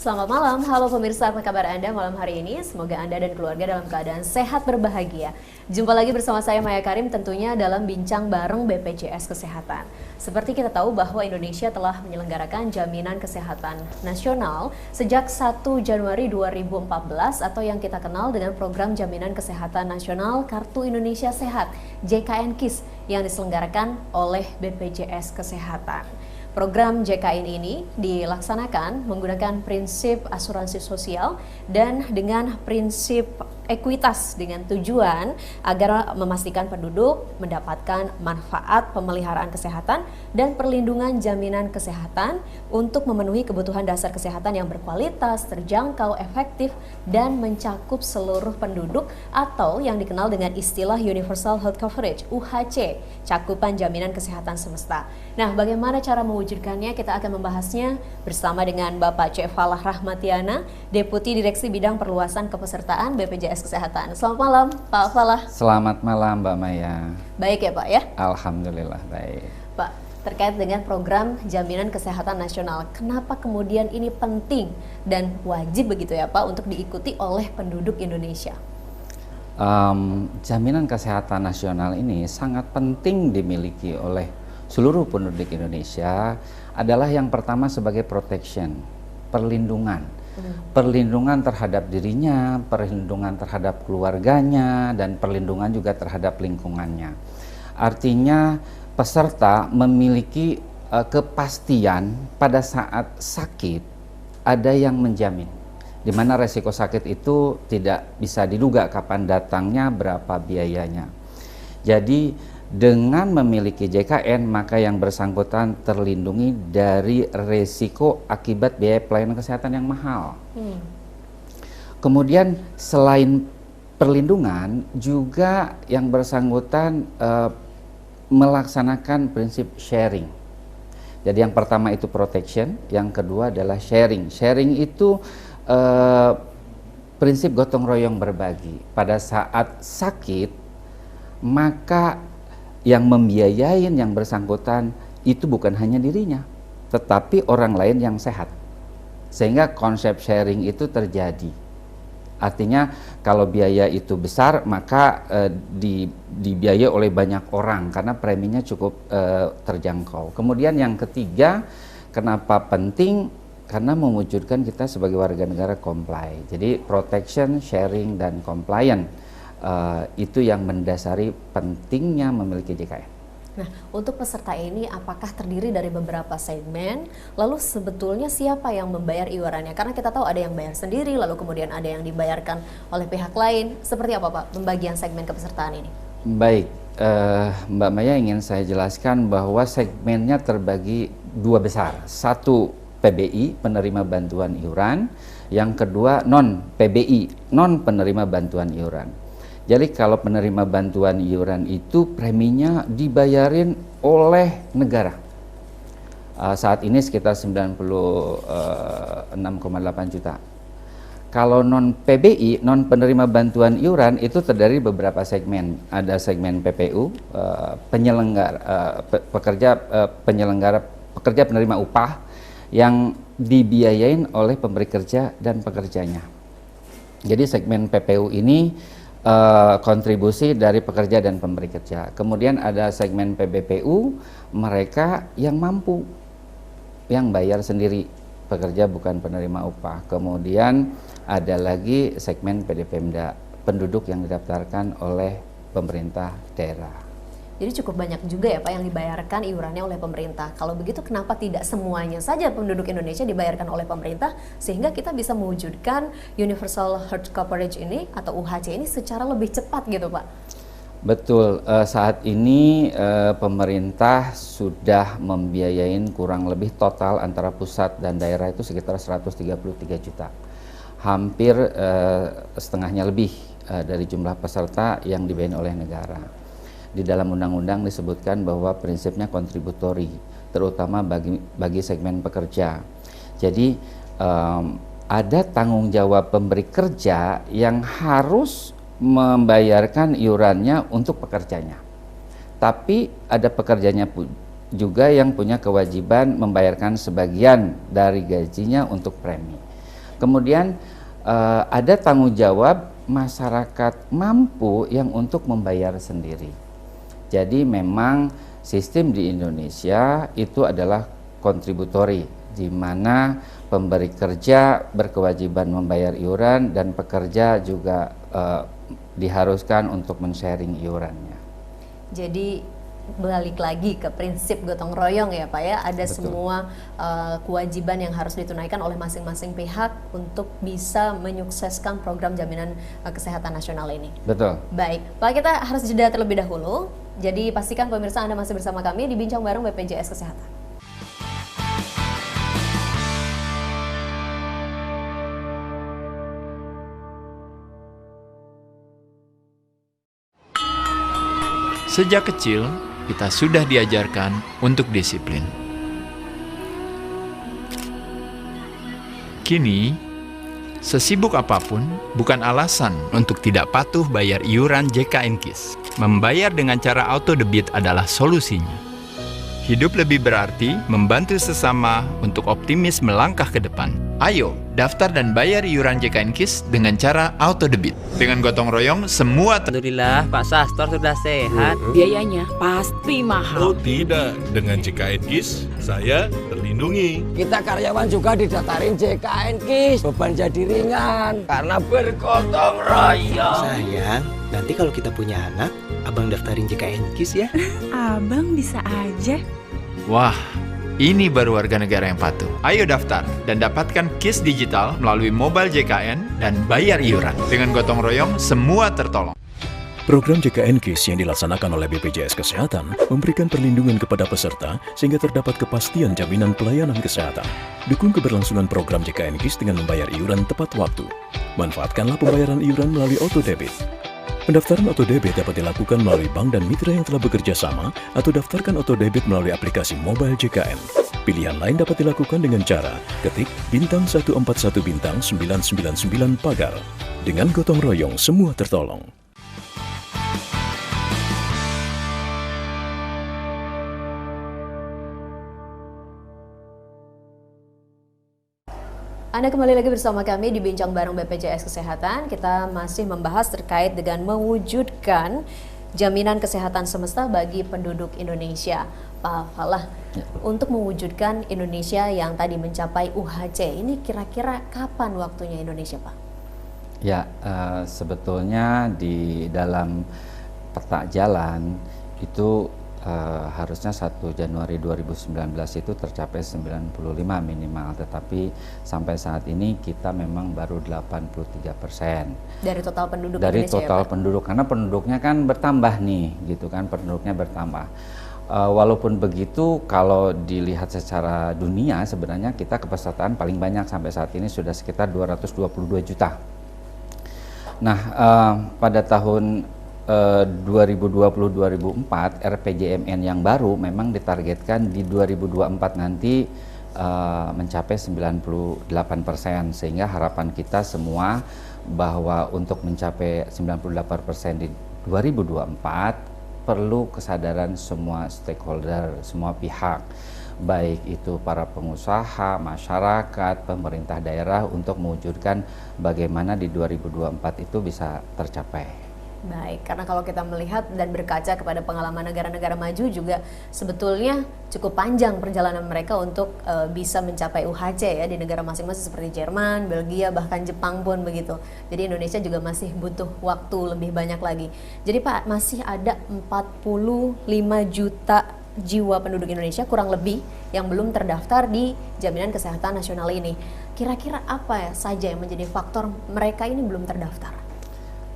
Selamat malam, halo pemirsa, apa kabar Anda malam hari ini? Semoga Anda dan keluarga dalam keadaan sehat berbahagia. Jumpa lagi bersama saya Maya Karim tentunya dalam bincang bareng BPJS Kesehatan. Seperti kita tahu bahwa Indonesia telah menyelenggarakan jaminan kesehatan nasional sejak 1 Januari 2014 atau yang kita kenal dengan program jaminan kesehatan nasional Kartu Indonesia Sehat JKN KIS yang diselenggarakan oleh BPJS Kesehatan. Program JKN ini dilaksanakan menggunakan prinsip asuransi sosial dan dengan prinsip ekuitas dengan tujuan agar memastikan penduduk mendapatkan manfaat pemeliharaan kesehatan dan perlindungan jaminan kesehatan untuk memenuhi kebutuhan dasar kesehatan yang berkualitas, terjangkau, efektif, dan mencakup seluruh penduduk atau yang dikenal dengan istilah Universal Health Coverage (UHC), cakupan jaminan kesehatan semesta. Nah, bagaimana cara mewujudkannya? Kita akan membahasnya bersama dengan Bapak C. Falah Rahmatiana, Deputi Direksi Bidang Perluasan Kepesertaan BPJS Kesehatan. Selamat malam, Pak Falah. Selamat malam, Mbak Maya. Baik ya, Pak ya? Alhamdulillah baik. Pak, terkait dengan program Jaminan Kesehatan Nasional, kenapa kemudian ini penting dan wajib begitu ya, Pak, untuk diikuti oleh penduduk Indonesia? Jaminan Kesehatan Nasional ini sangat penting dimiliki oleh seluruh penduduk Indonesia. Adalah yang pertama sebagai protection, perlindungan. Perlindungan terhadap dirinya, perlindungan terhadap keluarganya, dan perlindungan juga terhadap lingkungannya. Artinya peserta memiliki kepastian pada saat sakit ada yang menjamin, di mana resiko sakit itu tidak bisa diduga kapan datangnya, berapa biayanya. Jadi dengan memiliki JKN, maka yang bersangkutan terlindungi dari resiko akibat biaya pelayanan kesehatan yang mahal. Kemudian selain perlindungan, juga yang bersangkutan melaksanakan prinsip sharing. Jadi yang pertama itu protection, yang kedua adalah sharing. Sharing itu prinsip gotong royong berbagi. Pada saat sakit, maka yang membiayain yang bersangkutan itu bukan hanya dirinya, tetapi orang lain yang sehat. Sehingga konsep sharing itu terjadi. Artinya kalau biaya itu besar, maka dibiayai oleh banyak orang karena preminya cukup terjangkau. Kemudian yang ketiga, kenapa penting? Karena mewujudkan kita sebagai warga negara comply. Jadi protection, sharing, dan compliant. Itu yang mendasari pentingnya memiliki JKN. Nah, untuk peserta ini apakah terdiri dari beberapa segmen? Lalu sebetulnya siapa yang membayar iurannya? Karena kita tahu ada yang bayar sendiri, lalu kemudian ada yang dibayarkan oleh pihak lain. Seperti apa, Pak, pembagian segmen kepesertaan ini? Baik, Mbak Maya, ingin saya jelaskan bahwa segmennya terbagi dua besar. Satu PBI, penerima bantuan iuran. Yang kedua non-PBI, non penerima bantuan iuran. Jadi kalau penerima bantuan iuran itu preminya dibayarin oleh negara. Saat ini sekitar 96,8 juta. Kalau non PBI, non penerima bantuan iuran itu terdiri beberapa segmen. Ada segmen PPU, pekerja penerima upah yang dibiayain oleh pemberi kerja dan pekerjanya. Jadi segmen PPU ini kontribusi dari pekerja dan pemberi kerja. Kemudian ada segmen PBPU, mereka yang mampu, yang bayar sendiri, pekerja bukan penerima upah. Kemudian ada lagi segmen PDPemda, penduduk yang didaftarkan oleh pemerintah daerah. Jadi cukup banyak juga ya, Pak, yang dibayarkan iurannya oleh pemerintah. Kalau begitu kenapa tidak semuanya saja penduduk Indonesia dibayarkan oleh pemerintah sehingga kita bisa mewujudkan Universal Health Coverage ini atau UHC ini secara lebih cepat gitu, Pak? Betul, saat ini pemerintah sudah membiayain kurang lebih total antara pusat dan daerah itu sekitar 133 juta. Hampir setengahnya lebih dari jumlah peserta yang dibiayain oleh negara. Di dalam undang-undang disebutkan bahwa prinsipnya kontributori, terutama bagi segmen pekerja. Jadi ada tanggung jawab pemberi kerja yang harus membayarkan iurannya untuk pekerjanya. Tapi ada pekerjanya juga yang punya kewajiban membayarkan sebagian dari gajinya untuk premi. Kemudian ada tanggung jawab masyarakat mampu yang untuk membayar sendiri. Jadi memang sistem di Indonesia itu adalah kontributori, di mana pemberi kerja berkewajiban membayar iuran dan pekerja juga diharuskan untuk men-sharing iurannya. Jadi balik lagi ke prinsip gotong royong ya Pak ya, ada Betul. semua kewajiban yang harus ditunaikan oleh masing-masing pihak untuk bisa menyukseskan program jaminan kesehatan nasional ini. Betul. Baik, Pak, kita harus jeda terlebih dahulu. Jadi pastikan pemirsa Anda masih bersama kami di Bincang Bareng BPJS Kesehatan. Sejak kecil, kita sudah diajarkan untuk disiplin. Kini, sesibuk apapun bukan alasan untuk tidak patuh bayar iuran JKN-KIS. Membayar dengan cara auto debit adalah solusinya. Hidup lebih berarti membantu sesama untuk optimis melangkah ke depan. Ayo, daftar dan bayar iuran JKN-KIS dengan cara auto debit. Dengan gotong royong, semua Alhamdulillah Pak Sastor sudah sehat. Biayanya pasti mahal. Oh tidak, dengan JKN-KIS saya terlindungi. Kita karyawan juga didaftarin JKN-KIS, beban jadi ringan karena bergotong royong. Sayang, nanti kalau kita punya anak, abang daftarin JKN-KIS ya. Abang bisa aja. Wah, ini baru warga negara yang patuh. Ayo daftar dan dapatkan KIS digital melalui mobile JKN dan bayar iuran. Dengan gotong royong, semua tertolong. Program JKN-KIS yang dilaksanakan oleh BPJS Kesehatan memberikan perlindungan kepada peserta sehingga terdapat kepastian jaminan pelayanan kesehatan. Dukung keberlangsungan program JKN-KIS dengan membayar iuran tepat waktu. Manfaatkanlah pembayaran iuran melalui auto debit. Pendaftaran auto debit dapat dilakukan melalui bank dan mitra yang telah bekerja sama atau daftarkan auto debit melalui aplikasi mobile JKN. Pilihan lain dapat dilakukan dengan cara ketik bintang 141 bintang 999 pagar. Dengan gotong royong semua tertolong. Anda kembali lagi bersama kami di Bincang Bareng BPJS Kesehatan. Kita masih membahas terkait dengan mewujudkan jaminan kesehatan semesta bagi penduduk Indonesia. Pak Falah, untuk mewujudkan Indonesia yang tadi mencapai UHC, ini kira-kira kapan waktunya Indonesia, Pak? Ya, sebetulnya di dalam peta jalan itu harusnya 1 Januari 2019 itu tercapai 95 minimal, tetapi sampai saat ini kita memang baru 83%. Dari total penduduk Dari Indonesia total ya, Pak? penduduk, karena penduduknya kan bertambah nih, gitu kan, penduduknya bertambah. Walaupun begitu, kalau dilihat secara dunia sebenarnya kita kepesertaan paling banyak sampai saat ini sudah sekitar 222 juta. Nah, pada tahun 2020-2004 RPJMN yang baru memang ditargetkan di 2024 nanti mencapai 98%, sehingga harapan kita semua bahwa untuk mencapai 98% di 2024 perlu kesadaran semua stakeholder, semua pihak, baik itu para pengusaha, masyarakat, pemerintah daerah untuk mewujudkan bagaimana di 2024 itu bisa tercapai. Baik, karena kalau kita melihat dan berkaca kepada pengalaman negara-negara maju juga sebetulnya cukup panjang perjalanan mereka untuk bisa mencapai UHC ya di negara masing-masing seperti Jerman, Belgia, bahkan Jepang pun begitu. Jadi Indonesia juga masih butuh waktu lebih banyak lagi. Jadi Pak, masih ada 45 juta jiwa penduduk Indonesia kurang lebih yang belum terdaftar di Jaminan Kesehatan Nasional ini. Kira-kira apa saja yang menjadi faktor mereka ini belum terdaftar?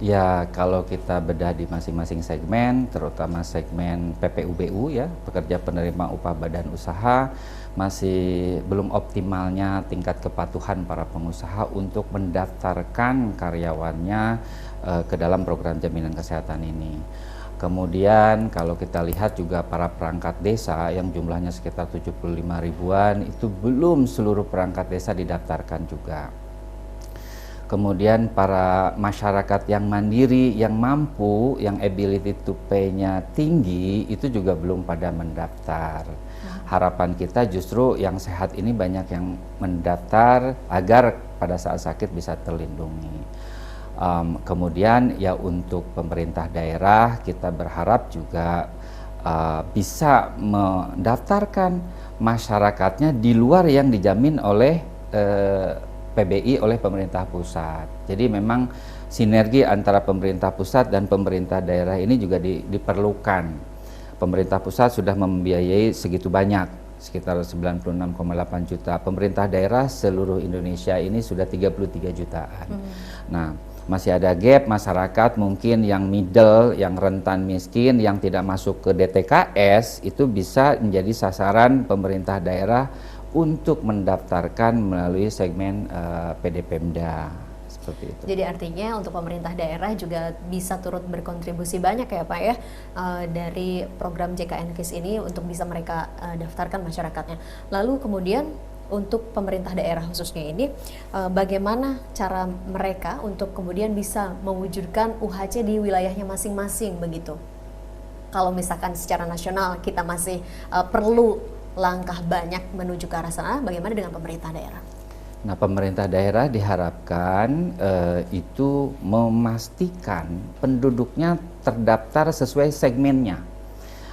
Ya, kalau kita bedah di masing-masing segmen, terutama segmen PPUBU ya, pekerja penerima upah badan usaha, masih belum optimalnya tingkat kepatuhan para pengusaha untuk mendaftarkan karyawannya ke dalam program jaminan kesehatan ini. Kemudian kalau kita lihat juga para perangkat desa yang jumlahnya sekitar 75 ribuan, itu belum seluruh perangkat desa didaftarkan juga. kemudian para masyarakat yang mandiri, yang mampu, yang ability to pay-nya tinggi, itu juga belum pada mendaftar. Harapan kita justru yang sehat ini banyak yang mendaftar agar pada saat sakit bisa terlindungi. Kemudian ya untuk pemerintah daerah kita berharap juga bisa mendaftarkan masyarakatnya di luar yang dijamin oleh PBI oleh pemerintah pusat. Jadi memang sinergi antara pemerintah pusat dan pemerintah daerah ini juga diperlukan. Pemerintah pusat sudah membiayai segitu banyak, sekitar 96,8 juta. Pemerintah daerah seluruh Indonesia ini sudah 33 jutaan. Nah, masih ada gap masyarakat mungkin yang middle, yang rentan miskin, yang tidak masuk ke DTKS, itu bisa menjadi sasaran pemerintah daerah untuk mendaftarkan melalui segmen PDPemda, seperti itu. Jadi artinya untuk pemerintah daerah juga bisa turut berkontribusi banyak ya Pak ya, dari program JKN KIS ini untuk bisa mereka daftarkan masyarakatnya. Lalu kemudian untuk pemerintah daerah khususnya ini, bagaimana cara mereka untuk kemudian bisa mewujudkan UHC di wilayahnya masing-masing begitu? Kalau misalkan secara nasional kita masih perlu langkah banyak menuju ke arah sana, bagaimana dengan pemerintah daerah? Nah, pemerintah daerah diharapkan itu memastikan penduduknya terdaftar sesuai segmennya.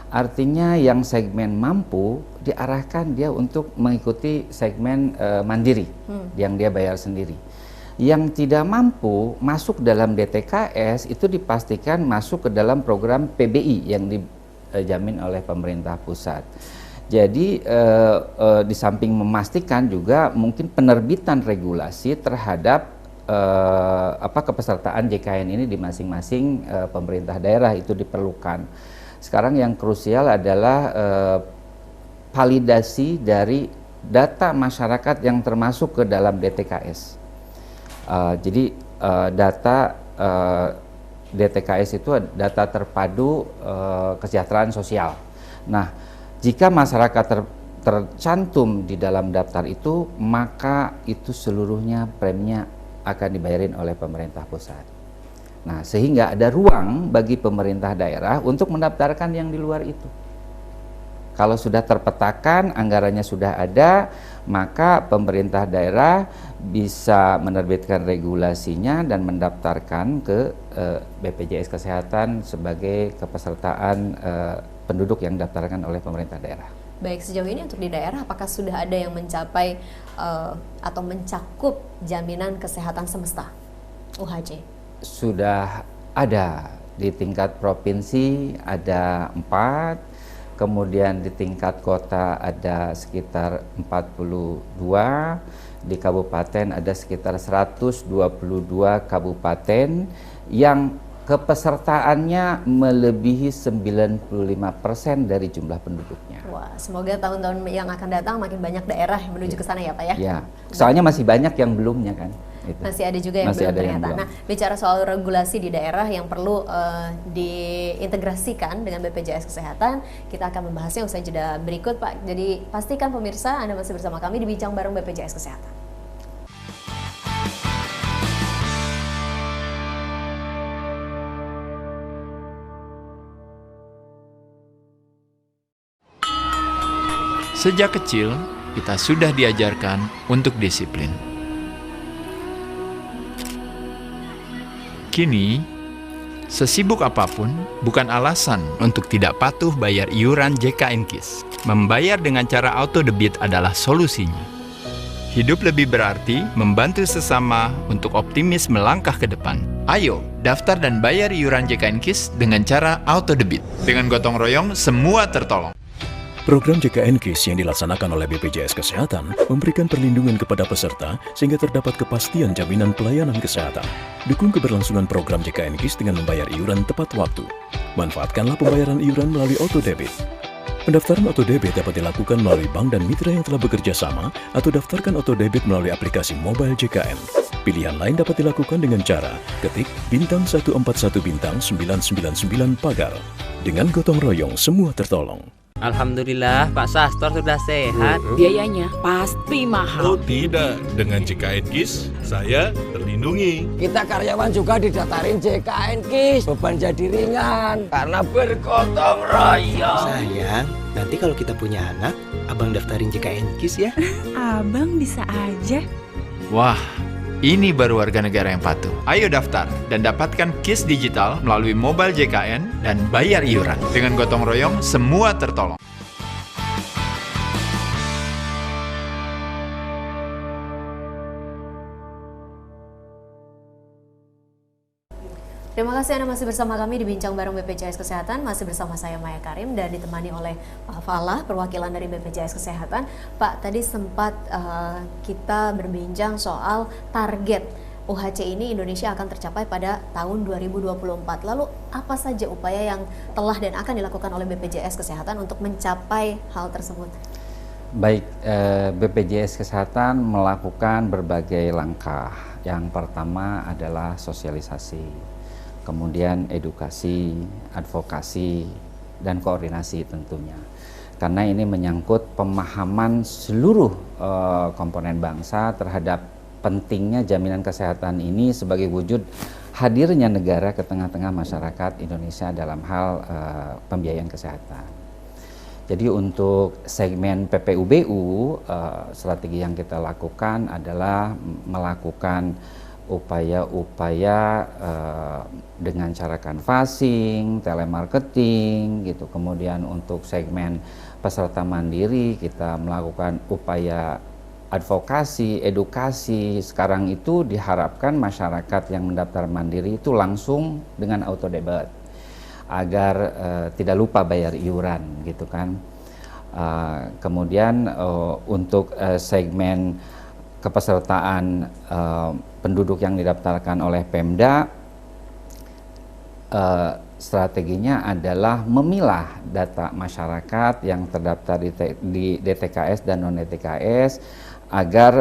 Artinya yang segmen mampu diarahkan dia untuk mengikuti segmen mandiri yang dia bayar sendiri. Yang tidak mampu masuk dalam DTKS itu dipastikan masuk ke dalam program PBI yang dijamin oleh pemerintah pusat. Jadi di samping memastikan juga mungkin penerbitan regulasi terhadap kepesertaan JKN ini di masing-masing pemerintah daerah itu diperlukan. Sekarang yang krusial adalah validasi dari data masyarakat yang termasuk ke dalam DTKS. Jadi data DTKS itu data terpadu kesejahteraan sosial. Nah, jika masyarakat tercantum di dalam daftar itu, maka itu seluruhnya preminya akan dibayarin oleh pemerintah pusat. Nah, sehingga ada ruang bagi pemerintah daerah untuk mendaftarkan yang di luar itu. Kalau sudah terpetakan, anggarannya sudah ada, maka pemerintah daerah bisa menerbitkan regulasinya dan mendaftarkan ke BPJS Kesehatan sebagai kepesertaan penduduk yang didaftarkan oleh pemerintah daerah. Baik, sejauh ini untuk di daerah apakah sudah ada yang mencapai atau mencakup jaminan kesehatan semesta UHC? Sudah ada di tingkat provinsi ada 4, kemudian di tingkat kota ada sekitar 42, di kabupaten ada sekitar 122 kabupaten yang kepesertaannya melebihi 95% dari jumlah penduduknya. Wah, semoga tahun-tahun yang akan datang makin banyak daerah yang menuju ke sana ya Pak ya? Ya, soalnya masih banyak yang belumnya kan. Itu. Masih ada juga yang belum ternyata. Nah, bicara soal regulasi di daerah yang perlu diintegrasikan dengan BPJS Kesehatan, kita akan membahasnya usai jeda berikut Pak. Jadi pastikan pemirsa Anda masih bersama kami di Bincang Bareng BPJS Kesehatan. Sejak kecil, kita sudah diajarkan untuk disiplin. Kini, sesibuk apapun bukan alasan untuk tidak patuh bayar iuran JKN KIS. Membayar dengan cara auto debit adalah solusinya. Hidup lebih berarti membantu sesama untuk optimis melangkah ke depan. Ayo, daftar dan bayar iuran JKN KIS dengan cara auto debit. Dengan gotong royong, semua tertolong. Program JKN KIS yang dilaksanakan oleh BPJS Kesehatan memberikan perlindungan kepada peserta sehingga terdapat kepastian jaminan pelayanan kesehatan. Dukung keberlangsungan program JKN KIS dengan membayar iuran tepat waktu. Manfaatkanlah pembayaran iuran melalui auto debit. Pendaftaran auto debit dapat dilakukan melalui bank dan mitra yang telah bekerja sama atau daftarkan auto debit melalui aplikasi mobile JKN. Pilihan lain dapat dilakukan dengan cara ketik bintang 141 bintang 999 pagar. Dengan gotong royong semua tertolong. Alhamdulillah Pak Sastor sudah sehat. Biayanya pasti Oh mahal. tidak, dengan JKN KIS saya terlindungi. Kita karyawan juga didaftarin JKN KIS. Beban jadi ringan karena bergotong royong. Sayang, nanti kalau kita punya anak, abang daftarin JKN KIS ya. Abang bisa aja. Wah, ini baru warga negara yang patuh. Ayo daftar dan dapatkan KIS digital melalui mobile JKN dan bayar iuran. Dengan gotong royong, semua tertolong. Terima kasih Anda masih bersama kami di Bincang Bareng BPJS Kesehatan. Masih bersama saya Maya Karim dan ditemani oleh Pak Falah, perwakilan dari BPJS Kesehatan. Pak, tadi sempat kita berbincang soal target UHC ini Indonesia akan tercapai pada tahun 2024. Lalu apa saja upaya yang telah dan akan dilakukan oleh BPJS Kesehatan untuk mencapai hal tersebut? Baik, BPJS Kesehatan melakukan berbagai langkah. Yang pertama adalah sosialisasi, kemudian edukasi, advokasi, dan koordinasi tentunya. Karena ini menyangkut pemahaman seluruh komponen bangsa terhadap pentingnya jaminan kesehatan ini sebagai wujud hadirnya negara ke tengah-tengah masyarakat Indonesia dalam hal pembiayaan kesehatan. Jadi untuk segmen PPUBU, strategi yang kita lakukan adalah melakukan upaya-upaya dengan cara canvassing, telemarketing gitu. Kemudian untuk segmen peserta mandiri kita melakukan upaya advokasi, edukasi. Sekarang itu diharapkan masyarakat yang mendaftar mandiri itu langsung dengan auto debit agar tidak lupa bayar iuran gitu kan. Kemudian untuk segmen kepesertaan penduduk yang didaftarkan oleh Pemda, strateginya adalah memilah data masyarakat yang terdaftar di DTKS dan non-DTKS agar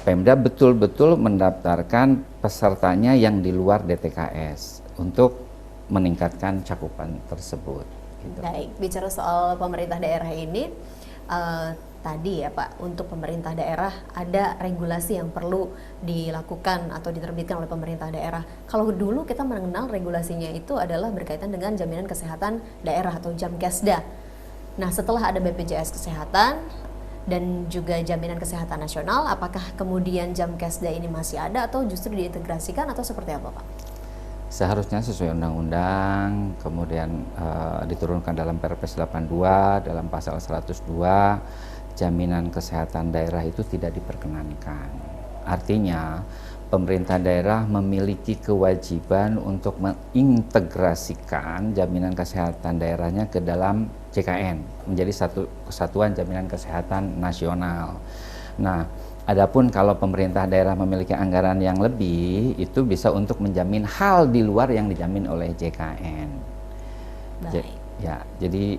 Pemda betul-betul mendaftarkan pesertanya yang di luar DTKS untuk meningkatkan cakupan tersebut. Gitu. Baik, bicara soal pemerintah daerah ini, tadi ya Pak, untuk pemerintah daerah ada regulasi yang perlu dilakukan atau diterbitkan oleh pemerintah daerah. Kalau dulu kita mengenal regulasinya itu adalah berkaitan dengan jaminan kesehatan daerah atau Jamkesda. Nah, setelah ada BPJS Kesehatan dan juga jaminan kesehatan nasional, apakah kemudian Jamkesda ini masih ada atau justru diintegrasikan atau seperti apa Pak? Seharusnya sesuai undang-undang, kemudian diturunkan dalam Perpres 82 dalam pasal 102, jaminan kesehatan daerah itu tidak diperkenankan. Artinya pemerintah daerah memiliki kewajiban untuk mengintegrasikan jaminan kesehatan daerahnya ke dalam JKN menjadi satu kesatuan jaminan kesehatan nasional. Nah, adapun kalau pemerintah daerah memiliki anggaran yang lebih, itu bisa untuk menjamin hal di luar yang dijamin oleh JKN. Ya, jadi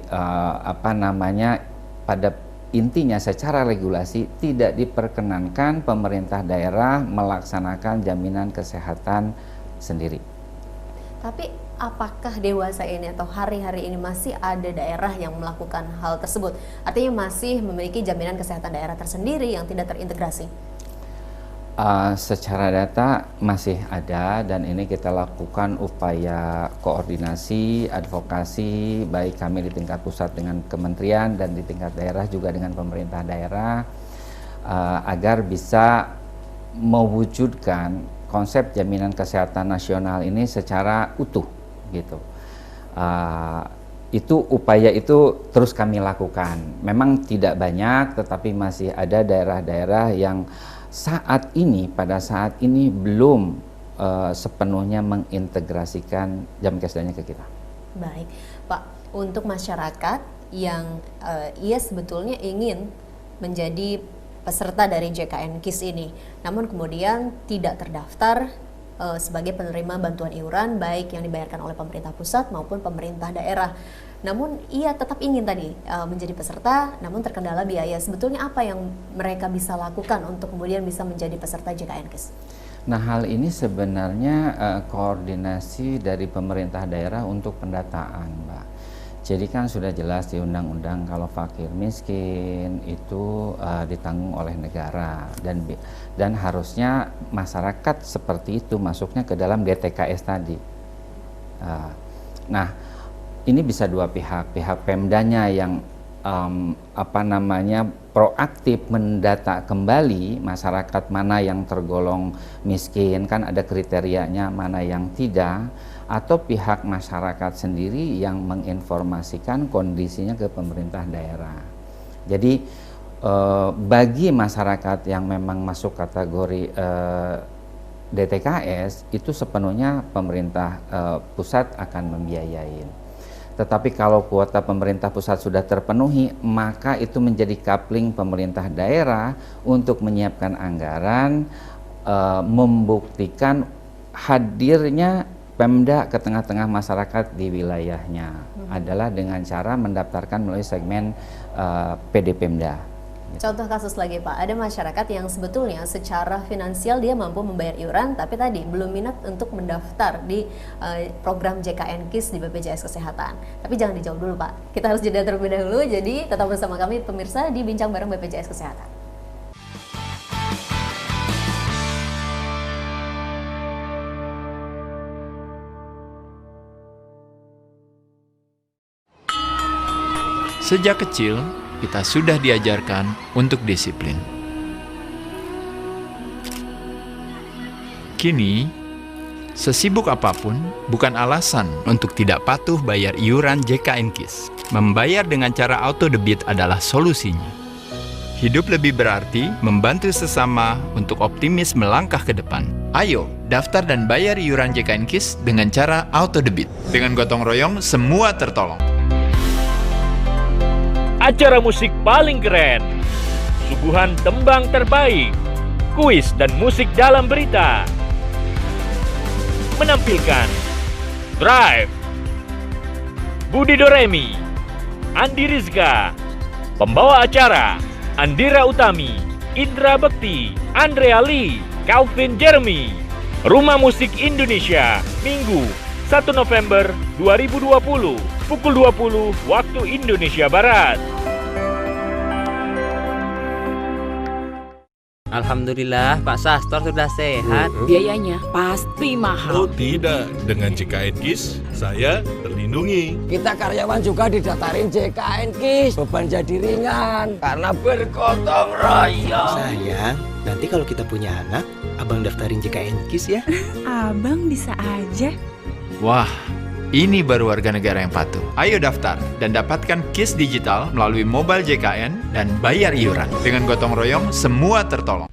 pada intinya secara regulasi tidak diperkenankan pemerintah daerah melaksanakan jaminan kesehatan sendiri. Tapi apakah dewasa ini atau hari-hari ini masih ada daerah yang melakukan hal tersebut? Artinya masih memiliki jaminan kesehatan daerah tersendiri yang tidak terintegrasi? Secara data masih ada, dan ini kita lakukan upaya koordinasi, advokasi, baik kami di tingkat pusat dengan kementerian dan di tingkat daerah juga dengan pemerintah daerah, agar bisa mewujudkan konsep jaminan kesehatan nasional ini secara utuh gitu. Itu upaya itu terus kami lakukan. Memang tidak banyak, tetapi masih ada daerah-daerah yang pada saat ini belum sepenuhnya mengintegrasikan Jamkesdanya ke kita. Baik, Pak, untuk masyarakat yang ia sebetulnya ingin menjadi peserta dari JKN KIS ini, namun kemudian tidak terdaftar sebagai penerima bantuan iuran baik yang dibayarkan oleh pemerintah pusat maupun pemerintah daerah. Namun ia tetap ingin tadi menjadi peserta, namun terkendala biaya. Sebetulnya apa yang mereka bisa lakukan untuk kemudian bisa menjadi peserta JKN KIS? Nah, hal ini sebenarnya koordinasi dari pemerintah daerah untuk pendataan, Mbak. Jadi kan sudah jelas di undang-undang kalau fakir miskin itu ditanggung oleh negara dan harusnya masyarakat seperti itu masuknya ke dalam DTKS tadi. Nah, ini bisa dua pihak Pemdanya yang proaktif mendata kembali masyarakat mana yang tergolong miskin, kan ada kriterianya, mana yang tidak, atau pihak masyarakat sendiri yang menginformasikan kondisinya ke pemerintah daerah. Jadi bagi masyarakat yang memang masuk kategori DTKS itu sepenuhnya pemerintah pusat akan membiayai. Tetapi kalau kuota pemerintah pusat sudah terpenuhi, maka itu menjadi coupling pemerintah daerah untuk menyiapkan anggaran, membuktikan hadirnya Pemda ke tengah-tengah masyarakat di wilayahnya adalah dengan cara mendaftarkan melalui segmen PD Pemda. Contoh kasus lagi Pak, ada masyarakat yang sebetulnya secara finansial dia mampu membayar iuran, tapi tadi belum minat untuk mendaftar di program JKN KIS di BPJS Kesehatan. Tapi jangan dijawab dulu Pak, kita harus jeda terlebih dahulu, jadi tetap bersama kami pemirsa di Bincang Bareng BPJS Kesehatan. Sejak kecil, kita sudah diajarkan untuk disiplin. Kini, sesibuk apapun bukan alasan untuk tidak patuh bayar iuran JKN KIS. Membayar dengan cara auto debit adalah solusinya. Hidup lebih berarti membantu sesama untuk optimis melangkah ke depan. Ayo, daftar dan bayar iuran JKN KIS dengan cara auto debit. Dengan gotong royong, semua tertolong. Acara musik paling keren, suguhan tembang terbaik, kuis dan musik dalam berita. Menampilkan Drive, Budi Doremi, Andi Rizka, pembawa acara Andira Utami, Indra Bekti, Andrea Lee, Calvin Jeremy. Rumah Musik Indonesia, Minggu 1 November 2020, pukul 20 waktu Indonesia Barat. Alhamdulillah Pak Sastor sudah sehat. Biayanya pasti mahal. Oh tidak, dengan JKN KIS saya terlindungi. Kita karyawan juga didaftarin JKN KIS, beban jadi ringan karena bergotong royong. Sayang, nanti kalau kita punya anak, abang daftarin JKN KIS ya. Abang bisa aja. Wah, ini baru warga negara yang patuh. Ayo daftar dan dapatkan KIS digital melalui mobile JKN dan bayar iuran. Dengan gotong royong, semua tertolong.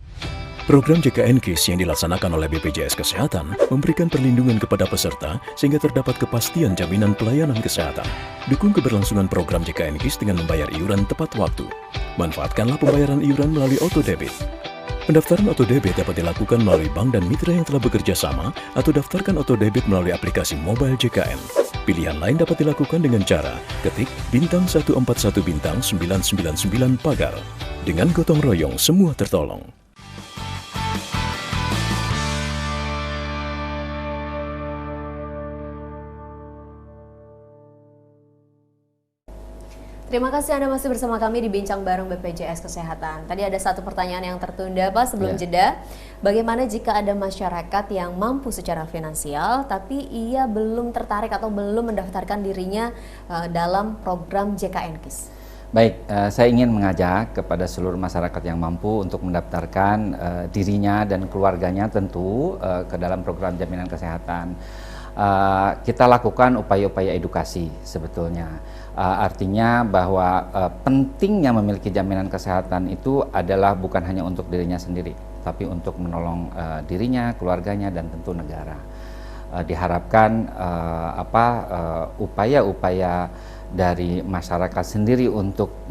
Program JKN KIS yang dilaksanakan oleh BPJS Kesehatan memberikan perlindungan kepada peserta sehingga terdapat kepastian jaminan pelayanan kesehatan. Dukung keberlangsungan program JKN KIS dengan membayar iuran tepat waktu. Manfaatkanlah pembayaran iuran melalui auto debit. Pendaftaran auto debit dapat dilakukan melalui bank dan mitra yang telah bekerja sama atau daftarkan auto debit melalui aplikasi mobile JKN. Pilihan lain dapat dilakukan dengan cara ketik bintang 141 bintang 999 pagar. Dengan gotong royong semua tertolong. Terima kasih Anda masih bersama kami di Bincang Bareng BPJS Kesehatan. Tadi ada satu pertanyaan yang tertunda Pak sebelum jeda. Bagaimana jika ada masyarakat yang mampu secara finansial tapi ia belum tertarik atau belum mendaftarkan dirinya dalam program JKN KIS? Baik, saya ingin mengajak kepada seluruh masyarakat yang mampu untuk mendaftarkan dirinya dan keluarganya tentu ke dalam program jaminan kesehatan. Kita lakukan upaya-upaya edukasi sebetulnya. Artinya bahwa pentingnya memiliki jaminan kesehatan itu adalah bukan hanya untuk dirinya sendiri, tapi untuk menolong dirinya, keluarganya, dan tentu negara. Diharapkan upaya-upaya dari masyarakat sendiri untuk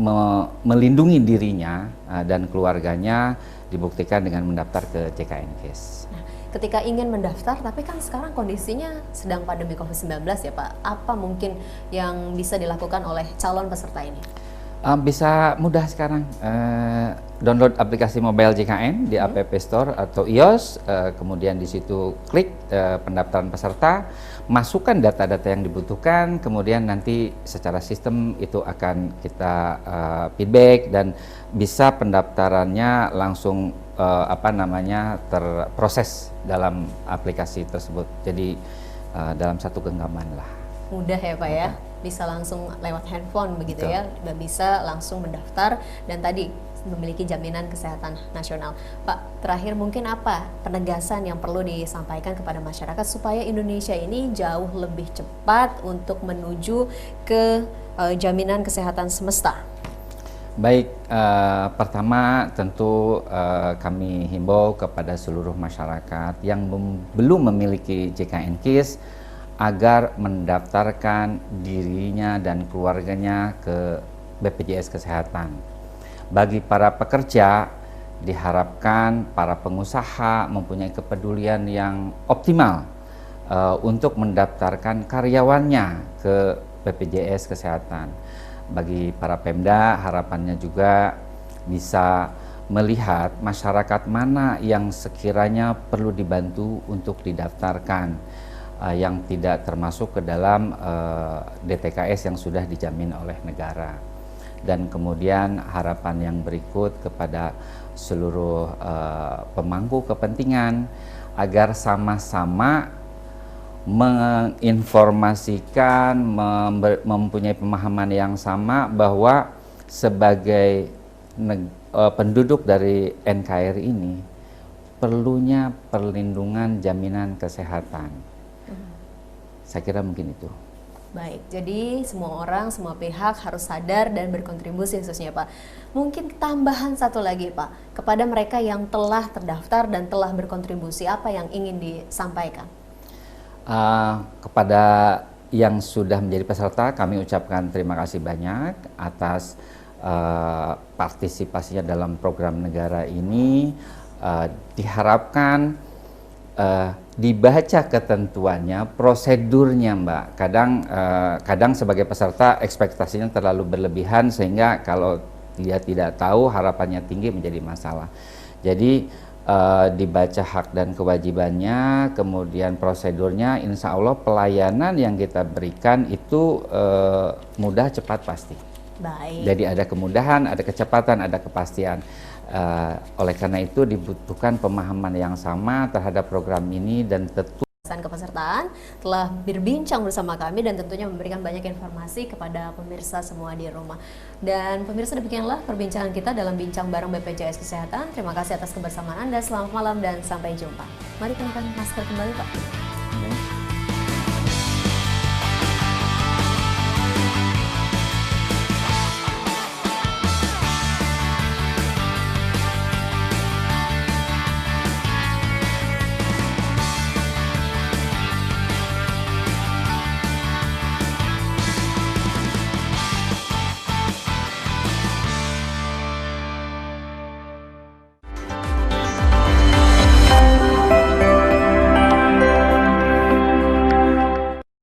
melindungi dirinya dan keluarganya dibuktikan dengan mendaftar ke JKN KIS. Ketika ingin mendaftar, tapi kan sekarang kondisinya sedang pandemi COVID-19 ya Pak. Apa mungkin yang bisa dilakukan oleh calon peserta ini? Bisa mudah sekarang. Download aplikasi mobile JKN di App Store atau iOS, kemudian di situ klik pendaftaran peserta, masukkan data-data yang dibutuhkan, kemudian nanti secara sistem itu akan kita feedback dan bisa pendaftarannya langsung terproses dalam aplikasi tersebut. Jadi dalam satu genggaman lah. Mudah ya Pak ya, bisa langsung lewat handphone begitu ya, dan bisa langsung mendaftar dan tadi memiliki jaminan kesehatan nasional. Pak, terakhir mungkin apa penegasan yang perlu disampaikan kepada masyarakat supaya Indonesia ini jauh lebih cepat untuk menuju ke jaminan kesehatan semesta? Baik, pertama tentu kami himbau kepada seluruh masyarakat yang belum memiliki JKN-KIS agar mendaftarkan dirinya dan keluarganya ke BPJS Kesehatan. Bagi para pekerja, diharapkan para pengusaha mempunyai kepedulian yang optimal untuk mendaftarkan karyawannya ke BPJS Kesehatan. Bagi para Pemda, harapannya juga bisa melihat masyarakat mana yang sekiranya perlu dibantu untuk didaftarkan, yang tidak termasuk ke dalam DTKS yang sudah dijamin oleh negara. Dan kemudian harapan yang berikut kepada seluruh pemangku kepentingan agar sama-sama menginformasikan, mempunyai pemahaman yang sama bahwa sebagai penduduk dari NKRI ini perlunya perlindungan jaminan kesehatan. Saya kira mungkin itu. Baik, jadi semua orang, semua pihak harus sadar dan berkontribusi khususnya Pak. Mungkin tambahan satu lagi Pak, kepada mereka yang telah terdaftar dan telah berkontribusi, apa yang ingin disampaikan? Kepada yang sudah menjadi peserta, kami ucapkan terima kasih banyak atas partisipasinya dalam program negara ini. Diharapkan dibaca ketentuannya, prosedurnya Mbak. Kadang sebagai peserta ekspektasinya terlalu berlebihan sehingga kalau dia tidak tahu harapannya tinggi menjadi masalah. Jadi dibaca hak dan kewajibannya, kemudian prosedurnya, insya Allah pelayanan yang kita berikan itu mudah, cepat, pasti. Baik. Jadi ada kemudahan, ada kecepatan, ada kepastian. Oleh karena itu dibutuhkan pemahaman yang sama terhadap program ini dan tentu kepesertaan telah berbincang bersama kami dan tentunya memberikan banyak informasi kepada pemirsa semua di rumah. Dan pemirsa, demikianlah perbincangan kita dalam Bincang Bareng BPJS Kesehatan. Terima kasih atas kebersamaan Anda, selamat malam dan sampai jumpa. Mari kenakan masker kembali Pak.